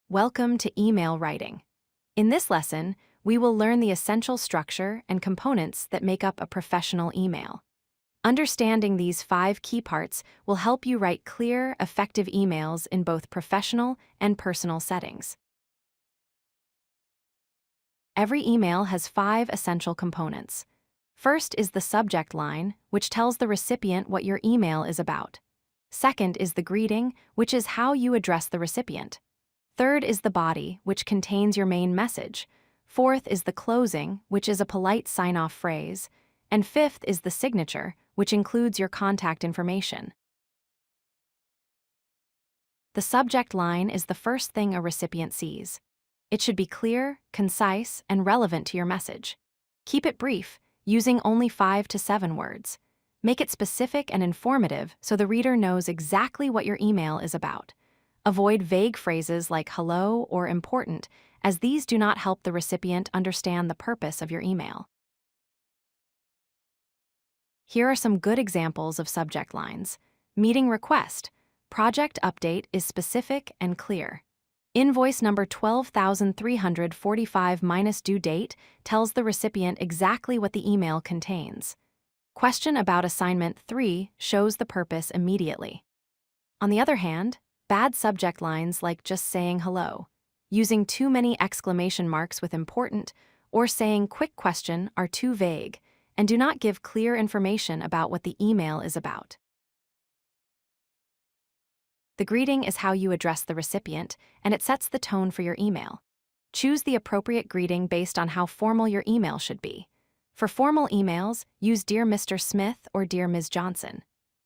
Welcome to email writing. In this lesson, we will learn the essential structure and components that make up a professional email. Understanding these 5 key parts will help you write clear, effective emails in both professional and personal settings. Every email has 5 essential components. First is the subject line, which tells the recipient what your email is about. Second is the greeting, which is how you address the recipient. Third is the body, which contains your main message. Fourth is the closing, which is a polite sign-off phrase. And fifth is the signature, which includes your contact information. The subject line is the first thing a recipient sees. It should be clear, concise, and relevant to your message. Keep it brief, using only 5 to 7 words. Make it specific and informative so the reader knows exactly what your email is about. Avoid vague phrases like hello or important, as these do not help the recipient understand the purpose of your email. Here are some good examples of subject lines. Meeting request. Project update is specific and clear. Invoice number 12,345 minus due date tells the recipient exactly what the email contains. Question about assignment 3 shows the purpose immediately. On the other hand, bad subject lines like just saying hello, using too many exclamation marks with important, or saying quick question are too vague and do not give clear information about what the email is about. The greeting is how you address the recipient, and it sets the tone for your email. Choose the appropriate greeting based on how formal your email should be. For formal emails, use Dear Mr. Smith or Dear Ms. Johnson.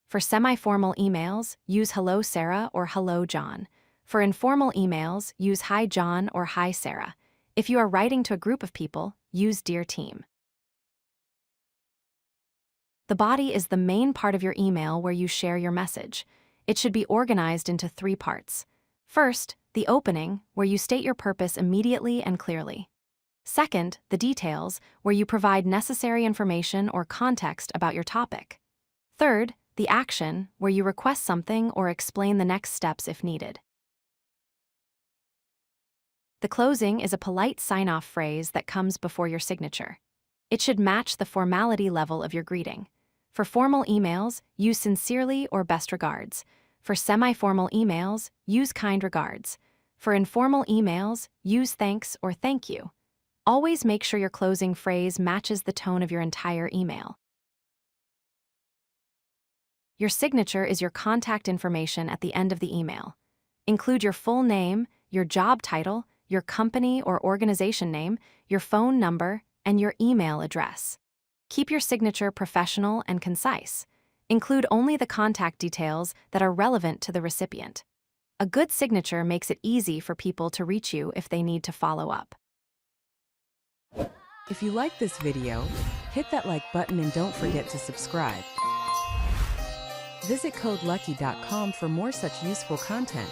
For semi-formal emails, use Hello Sarah or Hello John. For informal emails, use Hi John or Hi Sarah. If you are writing to a group of people, use Dear Team. The body is the main part of your email where you share your message. It should be organized into 3 parts. First, the opening, where you state your purpose immediately and clearly. Second, the details, where you provide necessary information or context about your topic. Third, the action, where you request something or explain the next steps if needed. The closing is a polite sign-off phrase that comes before your signature. It should match the formality level of your greeting. For formal emails, use sincerely or best regards. For semi-formal emails, use kind regards. For informal emails, use thanks or thank you. Always make sure your closing phrase matches the tone of your entire email. Your signature is your contact information at the end of the email. Include your full name, your job title, your company or organization name, your phone number, and your email address. Keep your signature professional and concise. Include only the contact details that are relevant to the recipient. A good signature makes it easy for people to reach you if they need to follow up. If you like this video, hit that like button and don't forget to subscribe. Visit codelucky.com for more such useful content.